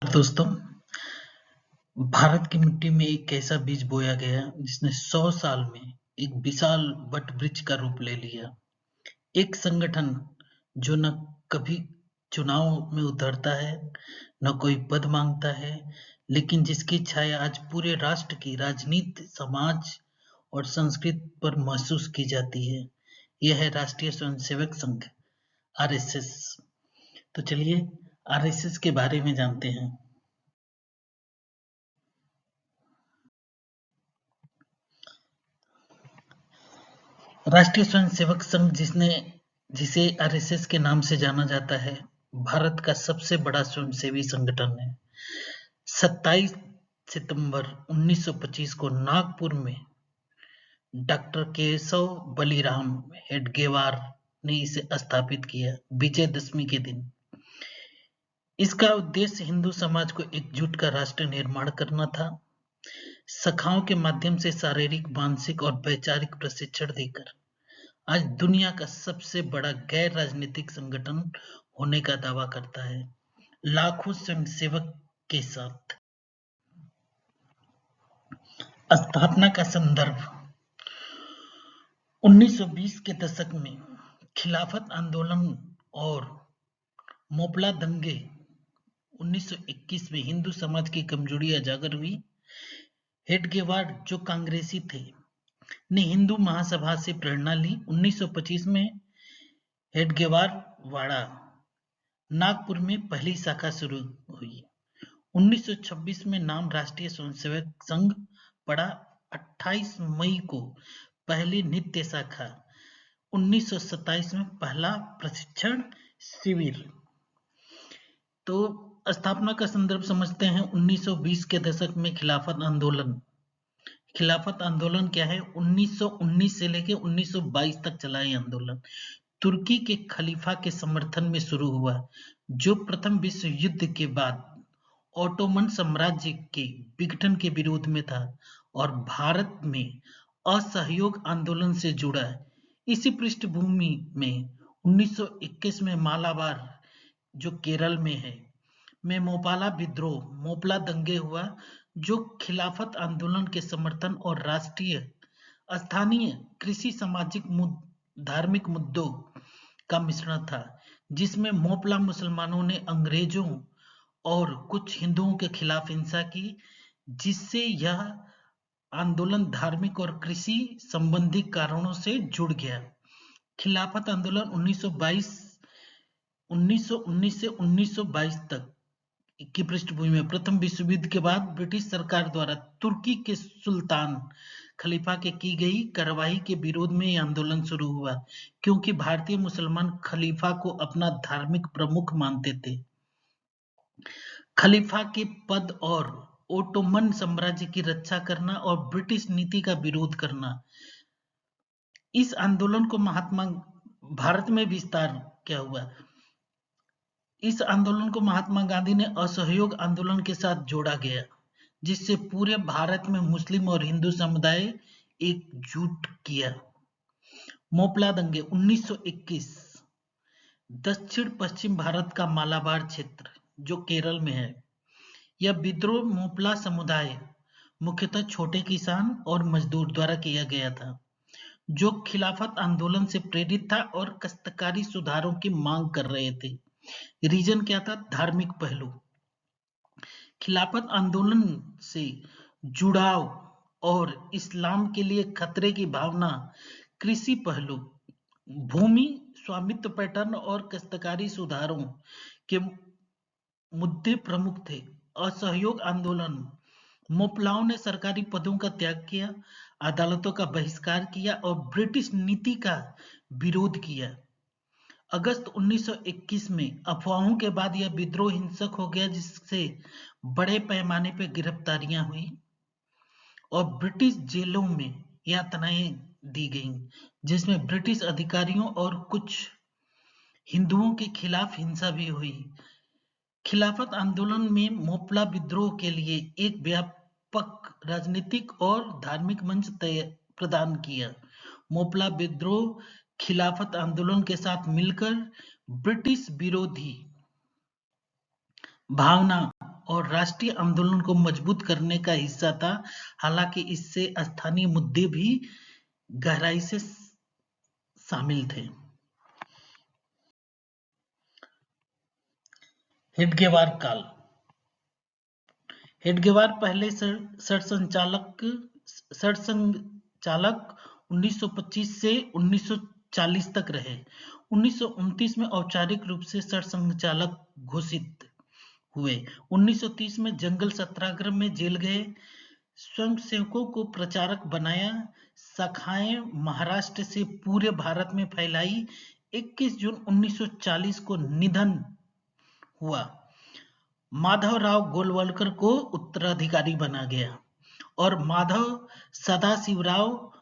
दोस्तों, भारत की मिट्टी में एक ऐसा बीज बोया गया जिसने 100 साल में एक विशाल वटवृक्ष का रूप ले लिया। एक संगठन जो न कभी चुनाव में उतरता है, न कोई पद मांगता है, लेकिन जिसकी छाया आज पूरे राष्ट्र की राजनीति, समाज और संस्कृति पर महसूस की जाती है। यह है राष्ट्रीय स्वयंसेवक संघ आरएसएस। तो चलिए आरएसएस के बारे में जानते हैं। राष्ट्रीय स्वयंसेवक संघ जिसे आरएसएस के नाम से जाना जाता है, भारत का सबसे बड़ा स्वयंसेवी संगठन है। 27 सितंबर 1925 को नागपुर में डॉक्टर केशव बलिराम हेडगेवार ने इसे स्थापित किया, विजयदशमी के दिन। इसका उद्देश्य हिंदू समाज को एकजुट कर राष्ट्र निर्माण करना था। शाखाओं के माध्यम से शारीरिक, मानसिक और वैचारिक प्रशिक्षण देकर आज दुनिया का सबसे बड़ा गैर राजनीतिक संगठन होने का दावा करता है, लाखों स्वयंसेवक के साथ। स्थापना का संदर्भ 1920 के दशक में खिलाफत आंदोलन और मोपला दंगे 1921 में हिंदू समाज की कमजोरी उजागर हुई। हेडगेवार, जो कांग्रेसी थे, ने हिंदू महासभा से प्रेरणा ली। 1925 में हेडगेवार वाड़ा नागपुर में पहली शाखा शुरू हुई। 1926 में नाम राष्ट्रीय स्वयंसेवक संघ पड़ा। 28 मई को पहली नित्य शाखा, 1927 में पहला प्रशिक्षण शिविर। तो स्थापना का संदर्भ समझते हैं। 1920 के दशक में खिलाफत आंदोलन क्या है? 1919 से लेकर 1922 तक चला ये आंदोलन। तुर्की के खलीफा के समर्थन में शुरू हुआ, जो प्रथम विश्व युद्ध के बाद ओटोमन साम्राज्य के विघटन के विरोध में था और भारत में असहयोग आंदोलन से जुड़ा। इसी पृष्ठभूमि में 1921 में मालाबार, जो केरल में है, में मोपाला विद्रोह, मोपला दंगे हुआ, जो खिलाफत आंदोलन के समर्थन और राष्ट्रीय, स्थानीय, कृषि, सामाजिक, धार्मिक मुद्दों का मिश्रण था, जिसमें मोपला मुसलमानों ने अंग्रेजों और कुछ हिंदुओं के खिलाफ हिंसा की, जिससे यह आंदोलन धार्मिक और कृषि संबंधी कारणों से जुड़ गया। खिलाफत आंदोलन 1919 से 1922 तक की पृष्ठभूमि में प्रथम विश्व युद्ध के बाद ब्रिटिश सरकार द्वारा तुर्की के सुल्तान खलीफा के की गई कार्रवाई के विरोध में यह आंदोलन शुरू हुआ, क्योंकि भारतीय मुसलमान खलीफा को अपना धार्मिक प्रमुख मानते थे। खलीफा के पद और ओटोमन साम्राज्य की रक्षा करना और ब्रिटिश नीति का विरोध करना। इस आंदोलन को भारत में विस्तार क्या हुआ? इस आंदोलन को महात्मा गांधी ने असहयोग आंदोलन के साथ जोड़ा गया, जिससे पूरे भारत में मुस्लिम और हिंदू समुदाय एकजुट किया। मोपला दंगे 1921, दक्षिण पश्चिम भारत का मालाबार क्षेत्र, जो केरल में है। यह विद्रोह मोपला समुदाय, मुख्यतः छोटे किसान और मजदूर, द्वारा किया गया था, जो खिलाफत आंदोलन से प्रेरित था और काश्तकारी सुधारों की मांग कर रहे थे। रीजन क्या था? धार्मिक पहलू। खिलाफत आंदोलन से जुड़ाव और इस्लाम के लिए खतरे की भावना। कृषि पहलू, भूमि स्वामित्व पैटर्न और काश्तकारी सुधारों के मुद्दे प्रमुख थे। असहयोग आंदोलन, मोपलाओं ने सरकारी पदों का त्याग किया, अदालतों का बहिष्कार किया और ब्रिटिश नीति का विरोध किया। अगस्त 1921 में अफवाहों के बाद यह विद्रोह हिंसक हो गया, जिससे बड़े पैमाने पर गिरफ्तारियां हुई और ब्रिटिश जेलों में यातनाएं दी गईं, जिसमें ब्रिटिश अधिकारियों और कुछ हिंदुओं के खिलाफ हिंसा भी हुई। खिलाफत आंदोलन में मोपला विद्रोह के लिए एक व्यापक राजनीतिक और धार्मिक मंच प्रदान किया। मोपला विद्रोह खिलाफत आंदोलन के साथ मिलकर ब्रिटिश विरोधी भावना और राष्ट्रीय आंदोलन को मजबूत करने का हिस्सा था, हालांकि इससे स्थानीय मुद्दे भी गहराई से शामिल थे। हेडगेवार काल। हेडगेवार पहले सरसंघचालक 1925 से 1940 तक रहे। 1929 में औपचारिक रूप से सरसंघचालक घोषित हुए। 1930 में जंगल सत्याग्रह में जेल गए। स्वयंसेवकों को प्रचारक बनाया। शाखाएं महाराष्ट्र से पूरे भारत में फैलाई। 21 जून 1940 को निधन हुआ। माधवराव गोलवलकर को उत्तराधिकारी बना गया और माधव सदाशिवराव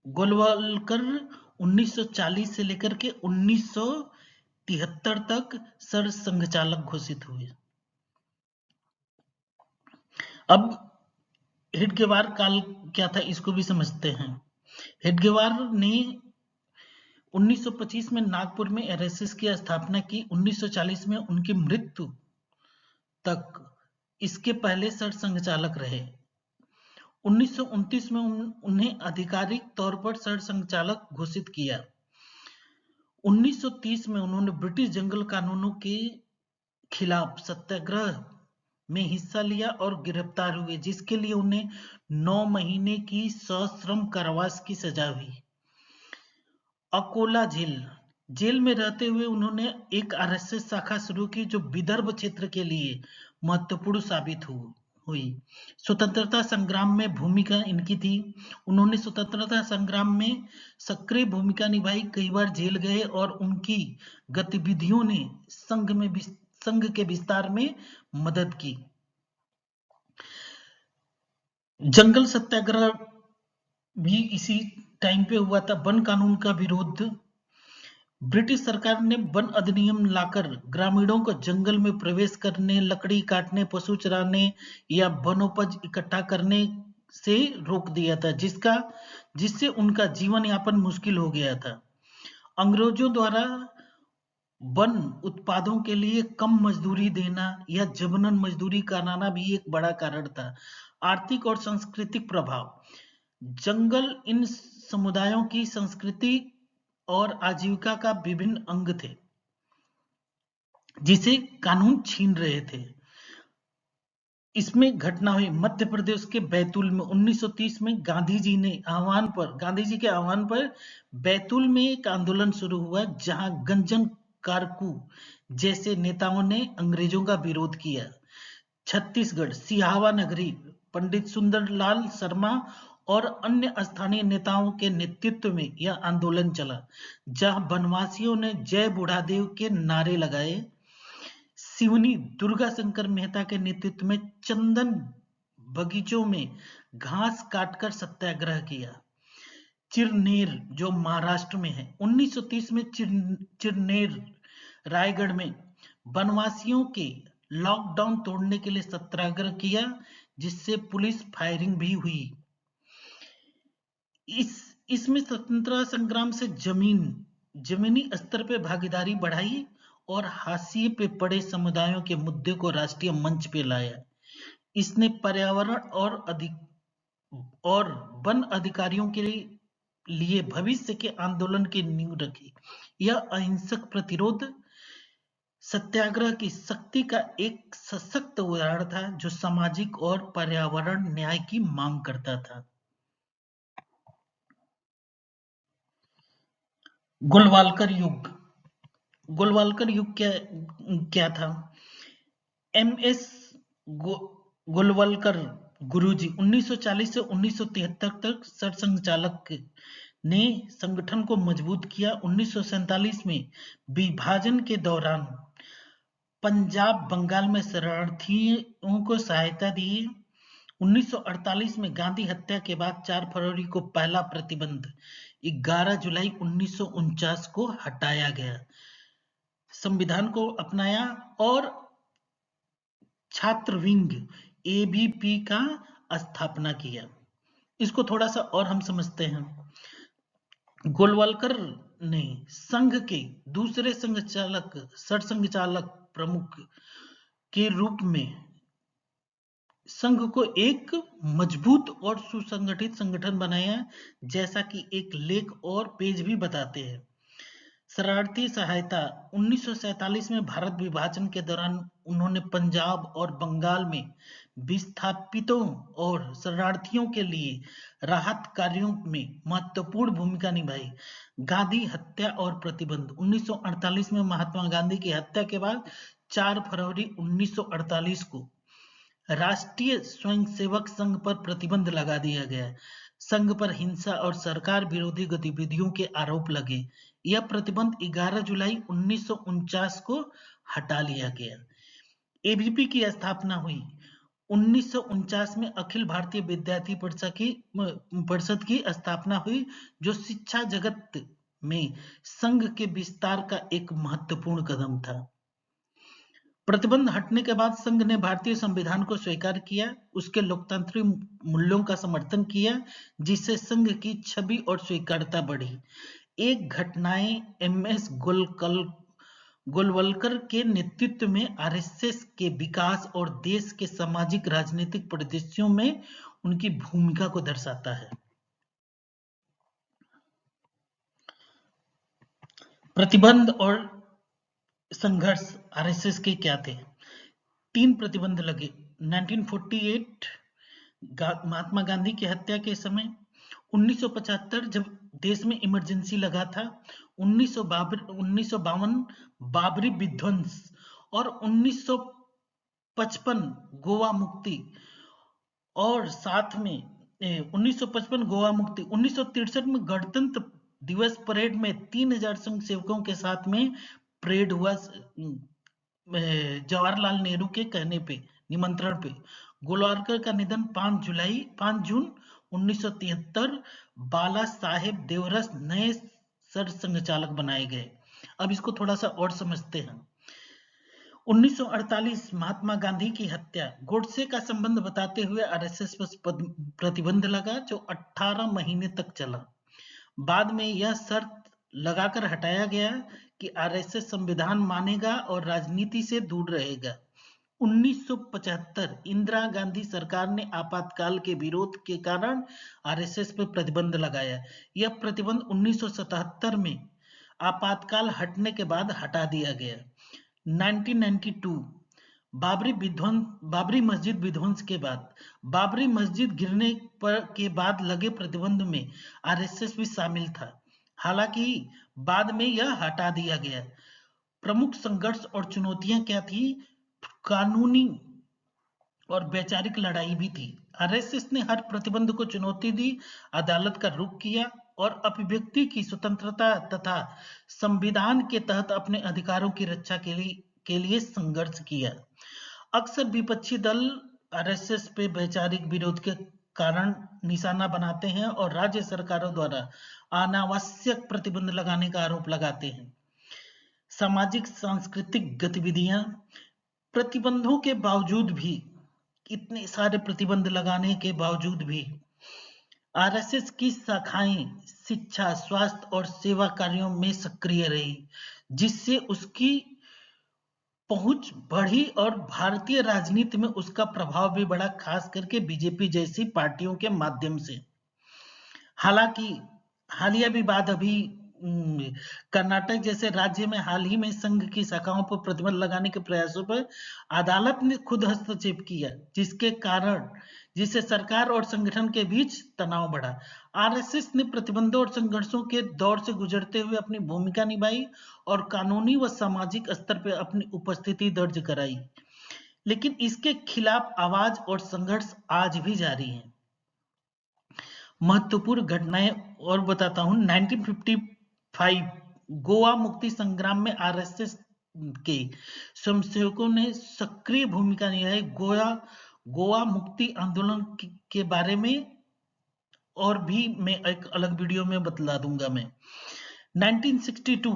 गोलवलकर 1940 से लेकर के 1973 तक सरसंघचालक घोषित हुए। अब हेडगेवार काल क्या था, इसको भी समझते हैं। हेडगेवार ने 1925 में नागपुर में आरएसएस की स्थापना की। 1940 में उनकी मृत्यु तक इसके पहले सरसंघचालक रहे। 1929 में उन्हें आधिकारिक तौर पर सरसंघचालक घोषित किया। 1930 में उन्होंने ब्रिटिश जंगल कानूनों के खिलाफ सत्याग्रह में हिस्सा लिया और गिरफ्तार हुए, जिसके लिए उन्हें 9 महीने की सश्रम कारावास की सजा हुई। अकोला जेल में रहते हुए उन्होंने एक आरएसएस शाखा शुरू की जो विदर्भ क्षेत्र के लिए महत्वपूर्ण साबित हुई। स्वतंत्रता संग्राम में भूमिका इनकी थी। उन्होंने स्वतंत्रता संग्राम में सक्रिय भूमिका निभाई, कई बार जेल गए और उनकी गतिविधियों ने संघ के विस्तार में मदद की। जंगल सत्याग्रह भी इसी टाइम पे हुआ था। वन कानून का विरोध। ब्रिटिश सरकार ने वन अधिनियम लाकर ग्रामीणों को जंगल में प्रवेश करने, लकड़ी काटने, पशु चराने या वनोपज इकट्ठा करने से रोक दिया था, जिससे उनका जीवन यापन मुश्किल हो गया था। अंग्रेजों द्वारा वन उत्पादों के लिए कम मजदूरी देना या जबरन मजदूरी कराना भी एक बड़ा कारण था। आर्थिक और सांस्कृतिक प्रभाव। जंगल इन समुदायों की संस्कृति और आजीविका का विभिन्न अंग थे, जिसे कानून छीन रहे थे। इसमें घटना हुई मध्य प्रदेश के बैतूल में 1930 में गांधी जी के आह्वान पर बैतूल में एक आंदोलन शुरू हुआ, जहां गंजन कारकू जैसे नेताओं ने अंग्रेजों का विरोध किया। छत्तीसगढ़ सिहावा नगरी पंडित सुंदरलाल शर्मा और अन्य स्थानीय नेताओं के नेतृत्व में यह आंदोलन चला, जहां वनवासियों ने जय बूढ़ादेव के नारे लगाए। सिवनी दुर्गा शंकर मेहता के नेतृत्व में चंदन बगीचों में घास काटकर सत्याग्रह किया। चिरनेर जो महाराष्ट्र में है, 1930 में चिरनेर रायगढ़ में वनवासियों के लॉकडाउन तोड़ने के लिए सत्याग्रह किया, जिससे पुलिस फायरिंग भी हुई। इसमें स्वतंत्रता संग्राम से जमीनी स्तर पे भागीदारी बढ़ाई और हाशिए पे पड़े समुदायों के मुद्दे को राष्ट्रीय मंच पे लाया। इसने पर्यावरण और वन अधिकारियों के लिए भविष्य के आंदोलन की नींव रखी। यह अहिंसक प्रतिरोध सत्याग्रह की शक्ति का एक सशक्त उदाहरण था, जो सामाजिक और पर्यावरण न्याय की मांग करता था। गोलवालकर युग क्या था? एमएस गोलवलकर गुरुजी 1940 से 1973 तक सरसंघचालक ने संगठन को मजबूत किया। 1947 में विभाजन के दौरान पंजाब बंगाल में शरणार्थियों को सहायता दी। 1948 में गांधी हत्या के बाद 4 फरवरी को पहला प्रतिबंध 11 जुलाई 1949 को हटाया गया। संविधान को अपनाया और छात्र विंग एबीपी का स्थापना किया। इसको थोड़ा सा और हम समझते हैं। गोलवलकर ने संघ के दूसरे सरसंघचालक प्रमुख के रूप में संघ को एक मजबूत और सुसंगठित संगठन बनाया, जैसा कि एक लेख और पेज भी बताते हैं। शरणार्थी सहायता 1947 में भारत विभाजन के दौरान उन्होंने पंजाब और बंगाल में विस्थापितों और शरणार्थियों के लिए राहत कार्यों में महत्वपूर्ण भूमिका निभाई। गांधी हत्या और प्रतिबंध 1948 में महात्मा गांधी की हत्या के बाद 4 फरवरी 1948 को राष्ट्रीय स्वयंसेवक संघ पर प्रतिबंध लगा दिया गया। संघ पर हिंसा और सरकार विरोधी गतिविधियों के आरोप लगे। यह प्रतिबंध 11 जुलाई 1949 को हटा लिया गया। एबीपी की स्थापना हुई 1949 में। अखिल भारतीय विद्यार्थी परिषद की स्थापना हुई, जो शिक्षा जगत में संघ के विस्तार का एक महत्वपूर्ण कदम था। प्रतिबंध हटने के बाद संघ ने भारतीय संविधान को स्वीकार किया, उसके लोकतांत्रिक मूल्यों का समर्थन किया, जिससे संघ की छवि और स्वीकार्यता बढ़ी। एक घटनाएं एमएस गोलवलकर के नेतृत्व में आरएसएस के विकास और देश के सामाजिक राजनीतिक परिदृश्यों में उनकी भूमिका को दर्शाता है। प्रतिबंध और संघर्ष आरएसएस के क्या थे? 3 प्रतिबंध लगे। 1948 महात्मा गांधी की हत्या के समय, 1975 जब देश में इमरजेंसी लगा था, 1952 बाबरी विध्वंस और 1955 गोवा मुक्ति, और साथ में 1955 गोवा मुक्ति, 1963 में गणतंत्र दिवस परेड में 3000 संघ सेवकों के साथ में परेड हुआ जवाहरलाल नेहरू के कहने पे, निमंत्रण पे। गोलवालकर का निधन 5 जून 1973। बाला साहेब देवरस नए सरसंघचालक बनाए गए। अब इसको थोड़ा सा और समझते हैं। 1948 महात्मा गांधी की हत्या, गोडसे का संबंध बताते हुए आरएसएस पर प्रतिबंध लगा, जो 18 महीने तक चला। बाद में यह शर्त लगाकर हटाया गया कि आरएसएस संविधान मानेगा और राजनीति से दूर रहेगा। 1975 इंदिरा गांधी सरकार ने आपातकाल के विरोध के कारण आरएसएस पर प्रतिबंध लगाया। यह प्रतिबंध 1977 में आपातकाल हटने के बाद हटा दिया गया। 1992 बाबरी मस्जिद विध्वंस के बाद, बाबरी मस्जिद गिरने के बाद लगे प्रतिबंध में आरएसएस भी शामिल था, हालांकि बाद में यह हटा दिया गया। प्रमुख संघर्ष और चुनौतियां क्या थी? कानूनी और वैचारिक लड़ाई भी थी। आरएसएस ने हर प्रतिबंध को चुनौती दी, अदालत का रुख किया और अभिव्यक्ति की स्वतंत्रता तथा संविधान के तहत अपने अधिकारों की रक्षा के लिए संघर्ष किया। अक्सर विपक्षी दल आरएसएस पे वैचारिक विरोध के कारण निशाना बनाते हैं और राज्य सरकारों द्वारा अनावश्यक प्रतिबंध लगाने का आरोप लगाते हैं। सामाजिक सांस्कृतिक गतिविधियां, प्रतिबंधों के बावजूद भी, इतने सारे प्रतिबंध लगाने के बावजूद भी आरएसएस की शाखाएं शिक्षा, स्वास्थ्य और सेवा कार्यों में सक्रिय रही, जिससे उसकी पहुंच बढ़ी और भारतीय राजनीति में उसका प्रभाव भी बढ़ा, खास करके बीजेपी जैसी पार्टियों के माध्यम से। हालांकि हालिया विवाद अभी कर्नाटक जैसे राज्य में हाल ही में संघ की शाखाओं पर प्रतिबंध लगाने के प्रयासों पर अदालत ने खुद हस्तक्षेप किया, जिससे सरकार और संगठन के बीच तनाव बढ़ा। आरएसएस ने प्रतिबंधों और संघर्षों के दौर से गुजरते हुए अपनी भूमिका निभाई और कानूनी व सामाजिक स्तर पर अपनी उपस्थिति दर्ज कराई, लेकिन इसके खिलाफ आवाज और संघर्ष आज भी जारी है। महत्वपूर्ण घटनाएं और बताता हूं। 1955 गोवा मुक्ति संग्राम में आरएसएस के स्वयंसेवकों ने सक्रिय भूमिका निभाई। गोवा मुक्ति आंदोलन के बारे में और भी मैं एक अलग वीडियो में बतला दूंगा। मैं 1962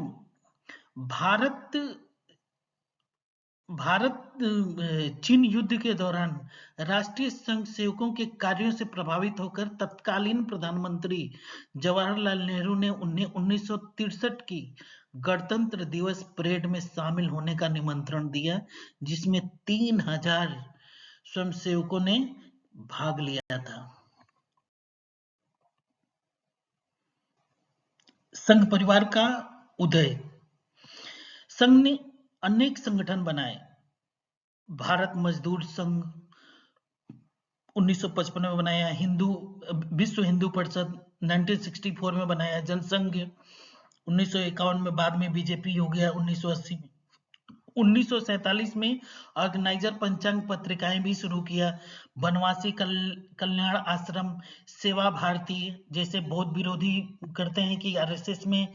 भारत चीन युद्ध के दौरान राष्ट्रीय स्वयंसेवकों के कार्यों से प्रभावित होकर तत्कालीन प्रधानमंत्री जवाहरलाल नेहरू ने उन्हें 1963 की गणतंत्र दिवस परेड में शामिल होने का निमंत्रण दिया, जिसमें 3000 स्वयंसेवकों ने भाग लिया था। संघ परिवार का उदय। संघ ने अनेक संगठन बनाए। भारत मजदूर संघ 1955 में बनाया, विश्व हिंदू परिषद 1964 में बनाया, जनसंघ 1951 में, बाद में बीजेपी हो गया 1980 में। 1947 में ऑर्गेनाइजर पंचांग पत्रिकाएं भी शुरू किया। वनवासी कल्याण आश्रम, सेवा भारती, जैसे बहुत विरोधी करते हैं कि आरएसएस में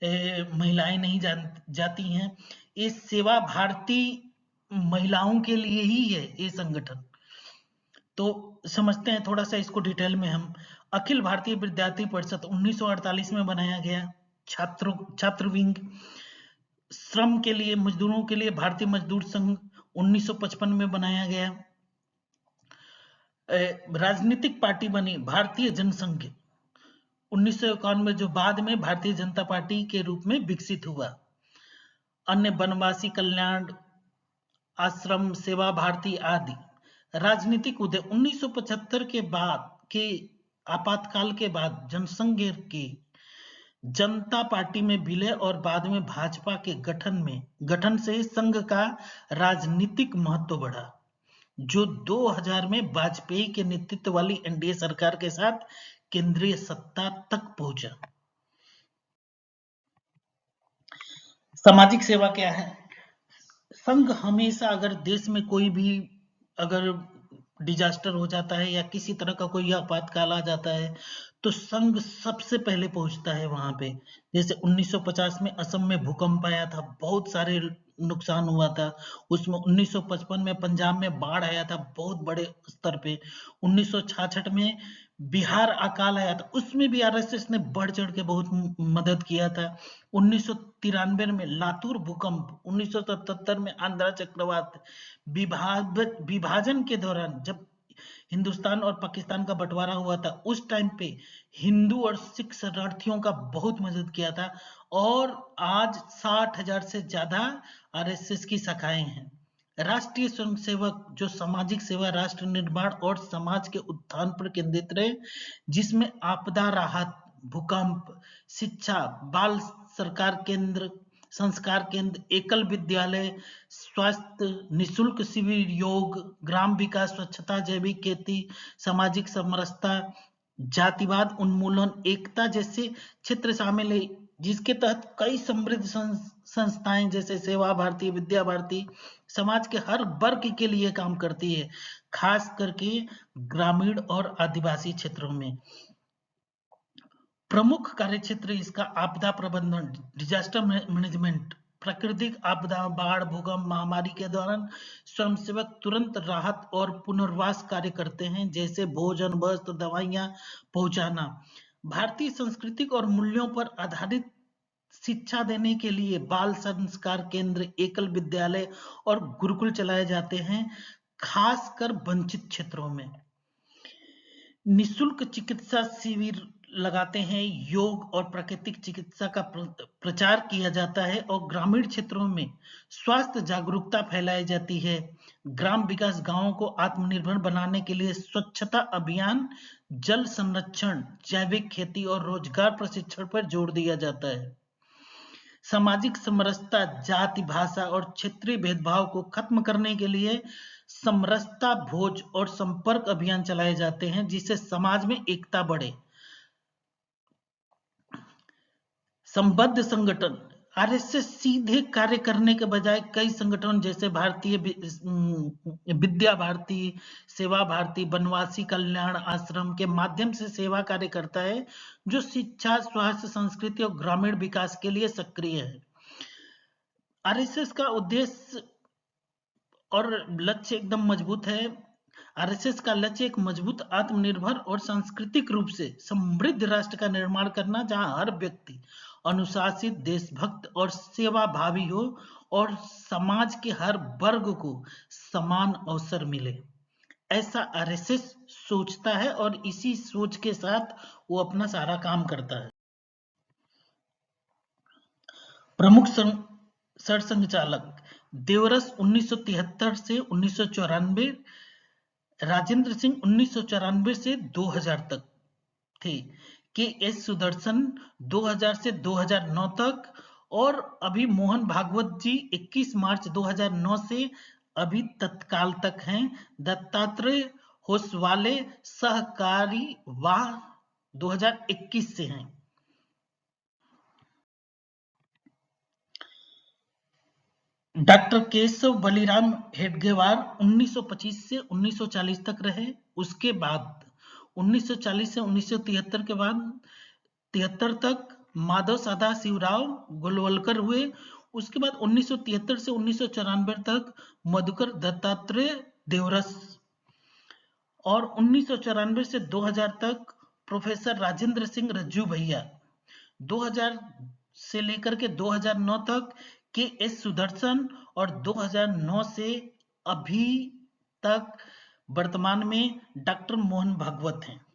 महिलाएं नहीं जाती हैं, ये सेवा भारती महिलाओं के लिए ही है ये संगठन। तो समझते हैं थोड़ा सा इसको डिटेल में हम। अखिल भारतीय विद्यार्थी परिषद 1948 में बनाया गया। छात्र विंग। श्रम के लिए, मजदूरों के लिए भारतीय मजदूर संघ 1955 में बनाया गया। राजनीतिक पार्टी बनी भारतीय जनसंघ 1951 में, जो बाद में भारतीय जनता पार्टी के रूप में विकसित हुआ। अन्य वनवासी कल्याण आश्रम, सेवा भारती आदि। राजनीतिक उदय 1975 के बाद के आपातकाल के बाद जनसंघ के जनता पार्टी में विलय और बाद में भाजपा के गठन से संघ का राजनीतिक महत्व बढ़ा, जो 2000 में वाजपेयी के नेतृत्व वाली एनडीए सरकार के साथ केंद्रीय सत्ता तक पहुंचा। सामाजिक सेवा क्या है? संघ हमेशा, अगर देश में कोई भी अगर डिजास्टर हो जाता है या किसी तरह का कोई आपातकाल आ जाता है, तो संघ सबसे पहले पहुंचता है वहां पे। जैसे 1950 में असम में भूकंप आया था, बहुत सारे नुकसान हुआ था उसमें। 1955 में पंजाब में बाढ़ आया था बहुत बड़े स्तर पे। 1966 में बिहार अकाल आया था, उसमें भी आरएसएस ने बढ़ चढ़ के बहुत मदद किया था। 1993 में लातूर भूकंप, 1977 में आंध्रा चक्रवात, विभाजन के दौरान जब हिंदुस्तान और पाकिस्तान का बंटवारा हुआ था, उस टाइम पे हिंदू और सिख शरणार्थियों का बहुत मदद किया था। और आज 60,000 से ज्यादा आरएसएस की शाखाएं हैं। राष्ट्रीय स्वयंसेवक, जो सामाजिक सेवा, राष्ट्र निर्माण और समाज के उत्थान पर केंद्रित रहे, जिसमें आपदा राहत, भूकंप, शिक्षा, बाल सरकार केंद्र, संस्कार केंद्र, एकल विद्यालय, स्वास्थ्य, निशुल्क शिविर, योग, ग्राम विकास, स्वच्छता, जैविक खेती, सामाजिक समरसता, जातिवाद उन्मूलन, एकता जैसे क्षेत्र शामिल है, जिसके तहत कई समृद्ध संस्थाएं जैसे सेवा भारती, विद्या भारती समाज के हर वर्ग के लिए काम करती है, खास करके ग्रामीण और आदिवासी क्षेत्रों में। प्रमुख कार्यक्षेत्र इसका आपदा प्रबंधन, डिजास्टर मैनेजमेंट, प्राकृतिक आपदा, बाढ़, भूकंप, महामारी के दौरान स्वयंसेवक तुरंत राहत और पुनर्वास कार्य करते हैं, जैसे भोजन, वस्त्र, दवाइयां पहुंचाना। भारतीय सांस्कृतिक और मूल्यों पर आधारित शिक्षा देने के लिए बाल संस्कार केंद्र, एकल विद्यालय और गुरुकुल चलाए जाते हैं, खासकर वंचित क्षेत्रों में। निशुल्क चिकित्सा शिविर लगाते हैं, योग और प्राकृतिक चिकित्सा का प्रचार किया जाता है और ग्रामीण क्षेत्रों में स्वास्थ्य जागरूकता फैलाई जाती है। ग्राम विकास, गांवों को आत्मनिर्भर बनाने के लिए स्वच्छता अभियान, जल संरक्षण, जैविक खेती और रोजगार प्रशिक्षण पर जोर दिया जाता है। सामाजिक समरसता, जाति, भाषा और क्षेत्रीय भेदभाव को खत्म करने के लिए समरसता भोज और संपर्क अभियान चलाए जाते हैं, जिससे समाज में एकता बढ़े। संबद्ध संगठन, आरएसएस सीधे कार्य करने के बजाय कई संगठन जैसे भारतीय विद्या भारती, सेवा भारती, वनवासी कल्याण आश्रम के माध्यम से सेवा कार्य करता है, जो शिक्षा, स्वास्थ्य, संस्कृति और ग्रामीण विकास के लिए सक्रिय है। आरएसएस का उद्देश्य और लक्ष्य एकदम मजबूत है। आरएसएस का लक्ष्य एक मजबूत, आत्मनिर्भर और सांस्कृतिक रूप से समृद्ध राष्ट्र का निर्माण करना, जहां हर व्यक्ति अनुशासित, देशभक्त और सेवाभावी हो और समाज के हर वर्ग को समान अवसर मिले। ऐसा आरएसएस सोचता है और इसी सोच के साथ वो अपना सारा काम करता है। प्रमुख सरसंघचालक, देवरस 1973 से 1994, राजेंद्र सिंह 1994 से 2000 तक थे, के एस सुदर्शन 2000 से 2009 तक, और अभी मोहन भागवत जी 21 मार्च 2009 से अभी तत्काल तक हैं। दत्तात्रेय होसवाले सहकारी वाह 2021 से हैं। डॉक्टर केशव बलिराम हेडगेवार 1925 से 1940 तक रहे। उसके बाद 1940 से 1973 के बाद 73 तक माधव सदा शिवराव गोलवलकर हुए। उसके बाद 1973 से 1994 तक मधुकर दत्तात्रेय देवरस, और 1994 से 2000 तक प्रोफेसर राजेंद्र सिंह रज्जू भैया। 2000 से लेकर के 2009 तक के एस सुदर्शन, और 2009 से अभी तक वर्तमान में डॉक्टर मोहन भागवत हैं।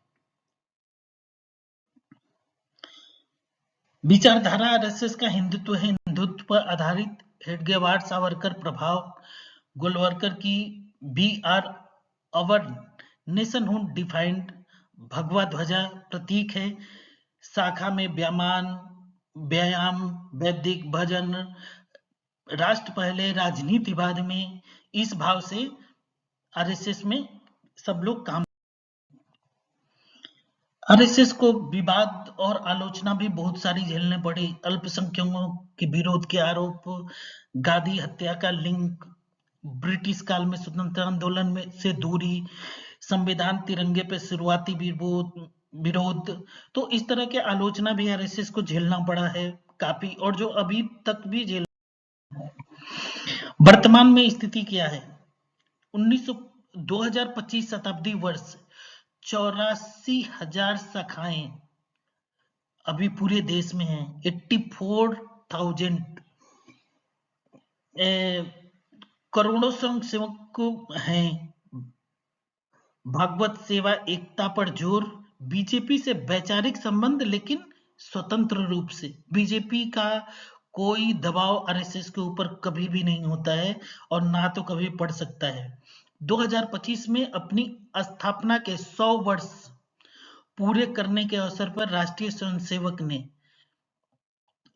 विचारधारा आरएसएस का हिंदुत्व है, हिंदुत्व पर आधारित हेडगेवार सावरकर प्रभाव, गोलवलकर की we or our nationhood defined, भगवा ध्वजा प्रतीक है, शाखा में व्यायाम, वैदिक भजन, राष्ट्र पहले राजनीति बाद में, इस भाव से आरएसएस में सब लोग काम। आरएसएस को विवाद और आलोचना भी बहुत सारी झेलने पड़ी। अल्पसंख्यकों के विरोध के आरोप, गांधी हत्या का लिंक, ब्रिटिश काल में स्वतंत्रता आंदोलन में से दूरी, संविधान तिरंगे पे शुरुआती विरोध, तो इस तरह के आलोचना भी आरएसएस को झेलना पड़ा है काफी, और जो अभी तक भी झेल। वर्तमान में स्थिति क्या है? 2025 शताब्दी वर्ष 84,000 शाखाएं अभी पूरे देश में हैं। 84,000 करोड़ों स्वयंसेवक हैं। भागवत सेवा, एकता पर जोर, बीजेपी से वैचारिक संबंध लेकिन स्वतंत्र रूप से। बीजेपी का कोई दबाव आरएसएस के ऊपर कभी भी नहीं होता है, और ना तो कभी पड़ सकता है। 2025 में अपनी स्थापना के 100 वर्ष पूरे करने के अवसर पर राष्ट्रीय स्वयंसेवक ने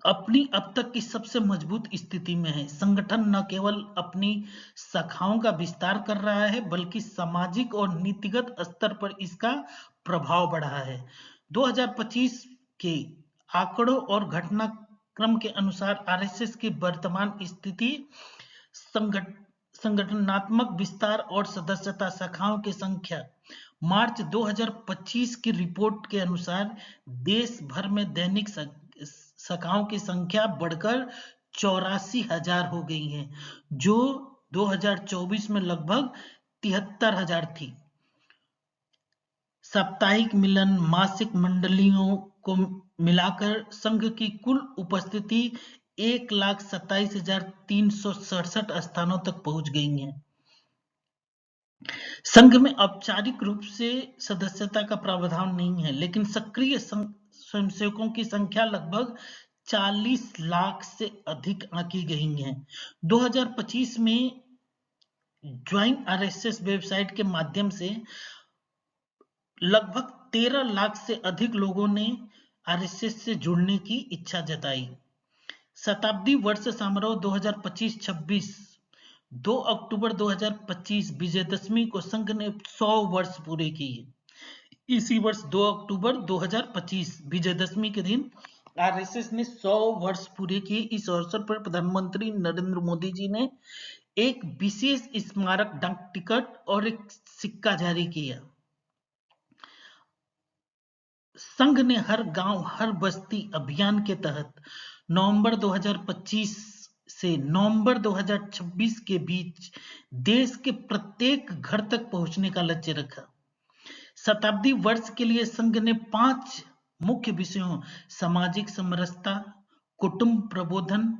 अपनी अब तक की सबसे मजबूत स्थिति में है। संगठन न केवल अपनी शाखाओं का विस्तार कर रहा है, बल्कि सामाजिक और नीतिगत स्तर पर इसका प्रभाव बढ़ा है। 2025 के आंकड़ों और घटनाक्रम के अनुसार आरएसएस की वर्तमान स्थिति, संगठनात्मक विस्तार और सदस्यता शाखाओं की संख्या, मार्च 2025 की रिपोर्ट के अनुसार देश भर में दैनिक शाखाओं की संख्या बढ़कर 84,000 हो गई है, जो 2024 में लगभग 73,000 थी। साप्ताहिक मिलन, मासिक मंडलियों को मिलाकर संघ की कुल उपस्थिति 1,27,367 स्थानों तक पहुंच गई है। संघ में औपचारिक रूप से सदस्यता का प्रावधान नहीं है, लेकिन सक्रिय स्वयंसेवकों की संख्या लगभग 40 लाख से अधिक आंकी गई है। 2025 में ज्वाइन आरएसएस वेबसाइट के माध्यम से लगभग 13 लाख से अधिक लोगों ने आरएसएस से जुड़ने की इच्छा जताई। शताब्दी वर्ष समारोह 2025-26, 2 अक्टूबर 2025 विजयदशमी को संघ ने 100 वर्ष पूरे किए। इसी वर्ष 2 अक्टूबर 2025 विजयदशमी के दिन आरएसएस ने 100 वर्ष पूरे किए। इस अवसर पर प्रधानमंत्री नरेंद्र मोदी जी ने एक विशेष स्मारक डाक टिकट और एक सिक्का जारी किया। संघ ने हर गांव हर बस्ती अभियान के तहत नवंबर 2025 से नवंबर 2026 के बीच देश के प्रत्येक घर तक पहुंचने का लक्ष्य रखा। शताब्दी वर्ष के लिए संघ ने 5 मुख्य विषयों, सामाजिक समरसता, कुटुंब प्रबोधन,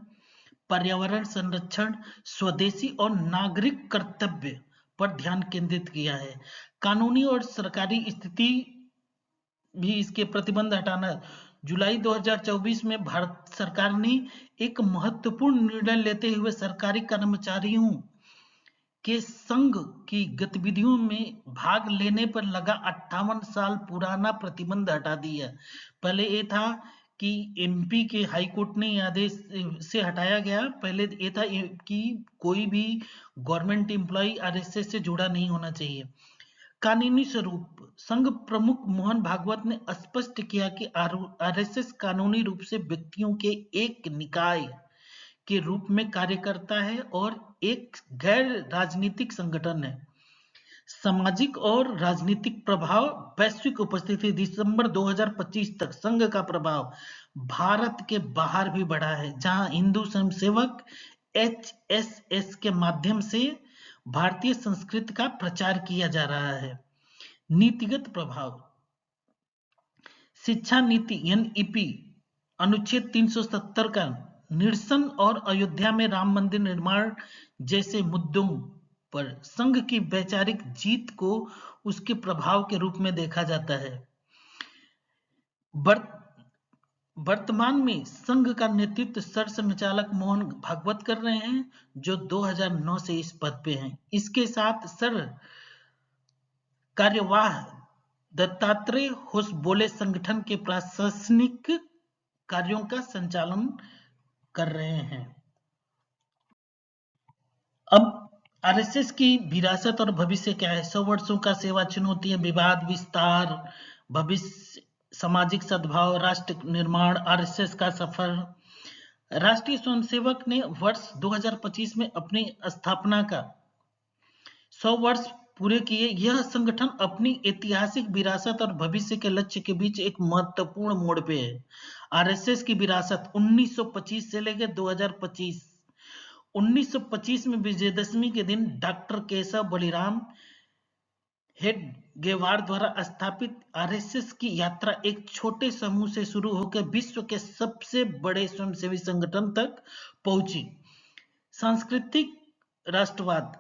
पर्यावरण संरक्षण, स्वदेशी और नागरिक कर्तव्य पर ध्यान केंद्रित किया है। कानूनी और सरकारी स्थिति भी इसके प्रतिबंध हटाना। जुलाई 2024 में भारत सरकार ने एक महत्वपूर्ण निर्णय लेते हुए सरकारी कर्मचारियों के संघ की गतिविधियों में भाग लेने पर लगा 58 साल पुराना प्रतिबंध हटा दिया। पहले ये था कि एमपी के हाई कोर्ट ने आदेश से हटाया गया। पहले ये था कि कोई भी गवर्नमेंट एम्प्लॉय आरएसएस से जुड़ा नहीं होना चाहिए। कानूनी स्वरूप संघ प्रमुख मोहन भागवत ने स्पष्ट किया कि आरएसएस कानूनी रूप से व्यक्तियों के एक निकाय के रूप में कार्य करता है और एक गैर राजनीतिक संगठन है। सामाजिक और राजनीतिक प्रभाव, वैश्विक उपस्थिति। दिसंबर 2025 तक संघ का प्रभाव भारत के बाहर भी बढ़ा है, जहां हिंदू स्वयंसेवक एचएसएस के माध्यम से भारतीय संस्कृति का प्रचार किया जा रहा है। नीतिगत प्रभाव, शिक्षा नीति एनईपी अनुच्छेद 370 का निरसन और अयोध्या में राम मंदिर निर्माण जैसे मुद्दों पर संघ की वैचारिक जीत को उसके प्रभाव के रूप में देखा जाता है। वर्तमान में संघ का नेतृत्व सर संघचालक मोहन भागवत कर रहे हैं, जो 2009 से इस पद पे हैं। इसके साथ सर कार्यवाह दत्तात्रेय होसबोले संगठन के प्रशासनिक कार्यों का संचालन कर रहे हैं। अब आरएसएस की विरासत और भविष्य क्या है? 100 वर्षों का सेवा, चुनौतियां, विवाद, विस्तार, भविष्य, सामाजिक सद्भाव, राष्ट्र निर्माण, आरएसएस का सफर। राष्ट्रीय स्वयंसेवक ने वर्ष 2025 में अपनी स्थापना का 100 वर्ष पूरे किए। यह संगठन अपनी ऐतिहासिक विरासत और भविष्य के लक्ष्य के बीच एक महत्वपूर्ण मोड़ पे है। आरएसएस की विरासत 1925 से लेकर 2025। 1925 में विजयदशमी के दिन डॉक्टर केशव बलिराम हेडगेवार द्वारा स्थापित आरएसएस की यात्रा एक छोटे समूह से शुरू होकर विश्व के सबसे बड़े स्वयंसेवी संगठन तक पहुंची। सांस्कृतिक राष्ट्रवाद,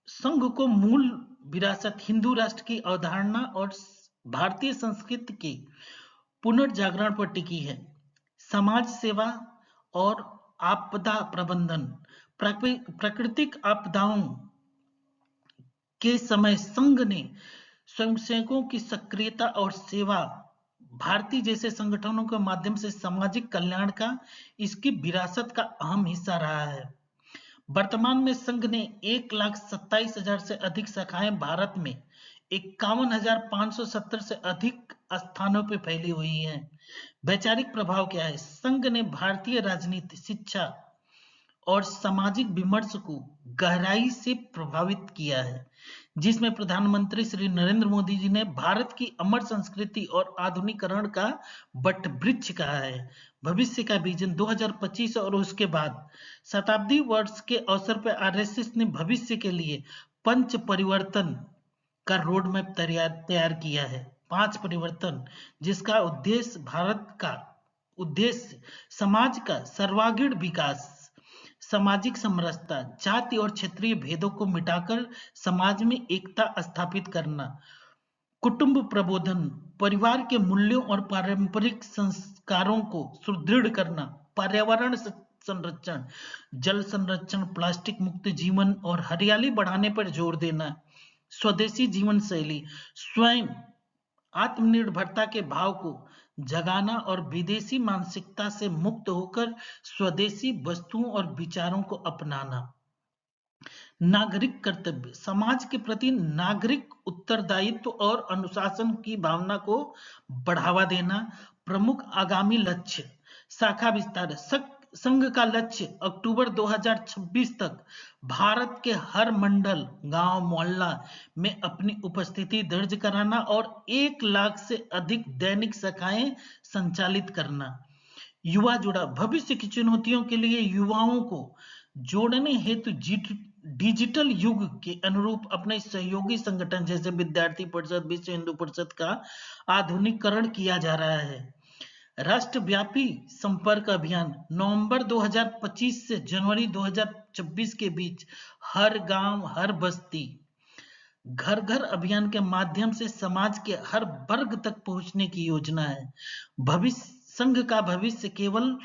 संघ को मूल विरासत हिंदू राष्ट्र की अवधारणा और भारतीय संस्कृति के पुनर्जागरण पर टिकी है। समाज सेवा और आपदा प्रबंधन, प्राकृतिक आपदाओं के समय संघ ने स्वयंसेवकों की सक्रियता और सेवा, भारतीय जैसे संगठनों के माध्यम से सामाजिक कल्याण का इसकी विरासत का अहम हिस्सा रहा है। वर्तमान में संघ ने 1,27,000 से अधिक शाखाएं भारत में 51,570 से अधिक स्थानों पर फैली हुई हैं। वैचारिक प्रभाव क्या है? संघ ने भारतीय राजनीति, शिक्षा और सामाजिक विमर्श को गहराई से प्रभावित किया है, जिसमें प्रधानमंत्री श्री नरेंद्र मोदी जी ने भारत की अमर संस्कृति और आधुनिकीकरण का वटवृक्ष कहा है। भविष्य का विजन 2025 और उसके बाद शताब्दी वर्ष के अवसर पर आरएसएस ने भविष्य के लिए पंच परिवर्तन का रोड मैप तैयार किया है। 5 परिवर्तन, जिसका उद्देश्य समाज का सर्वांगीण विकास, सामाजिक समरसता, जाति और क्षेत्रीय भेदों को मिटाकर समाज में एकता स्थापित करना, कुटुंब प्रबोधन, परिवार के मूल्यों और पारंपरिक संस्कारों को सुदृढ़ करना, पर्यावरण संरक्षण, जल संरक्षण, प्लास्टिक मुक्त जीवन और हरियाली बढ़ाने पर जोर देना, स्वदेशी जीवन शैली, स्वयं आत्मनिर्भरता के भाव को जगाना और विदेशी मानसिकता से मुक्त होकर स्वदेशी वस्तुओं और विचारों को अपनाना। नागरिक कर्तव्य, समाज के प्रति नागरिक उत्तरदायित्व और अनुशासन की भावना को बढ़ावा देना। प्रमुख आगामी लक्ष्य, शाखा विस्तार, संघ का लक्ष्य अक्टूबर 2026 तक भारत के हर मंडल, गांव, मोहल्ला में अपनी उपस्थिति दर्ज कराना और 1 लाख से अधिक दैनिक शाखाएं संचालित करना। युवा जुड़ा, भविष्य की चुनौतियों के लिए युवाओं को जोड़ने हेतु डिजिटल युग के अनुरूप अपने सहयोगी संगठन जैसे विद्यार्थी परिषद, विश्व हिंदू परिषद का आधुनिकीकरण किया जा रहा है। राष्ट्रव्यापी संपर्क अभियान, नवंबर 2025 से जनवरी 2026 के बीच हर गांव, हर बस्ती, घर घर अभियान के माध्यम से समाज के हर वर्ग तक पहुंचने की योजना है। संघ का भविष्य केवल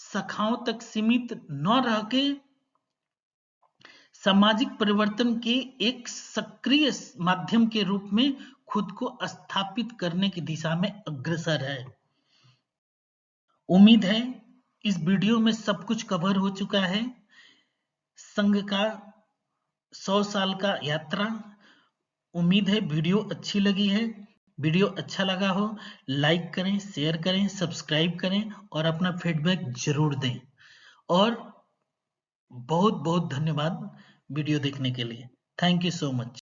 शाखाओं तक सीमित न रह के सामाजिक परिवर्तन के एक सक्रिय माध्यम के रूप में खुद को स्थापित करने की दिशा में अग्रसर है। उम्मीद है इस वीडियो में सब कुछ कवर हो चुका है। संघ का 100 साल का यात्रा। उम्मीद है वीडियो अच्छी लगी है। वीडियो अच्छा लगा हो लाइक करें, शेयर करें, सब्सक्राइब करें और अपना फीडबैक जरूर दें। और बहुत बहुत धन्यवाद वीडियो देखने के लिए। Thank you so much.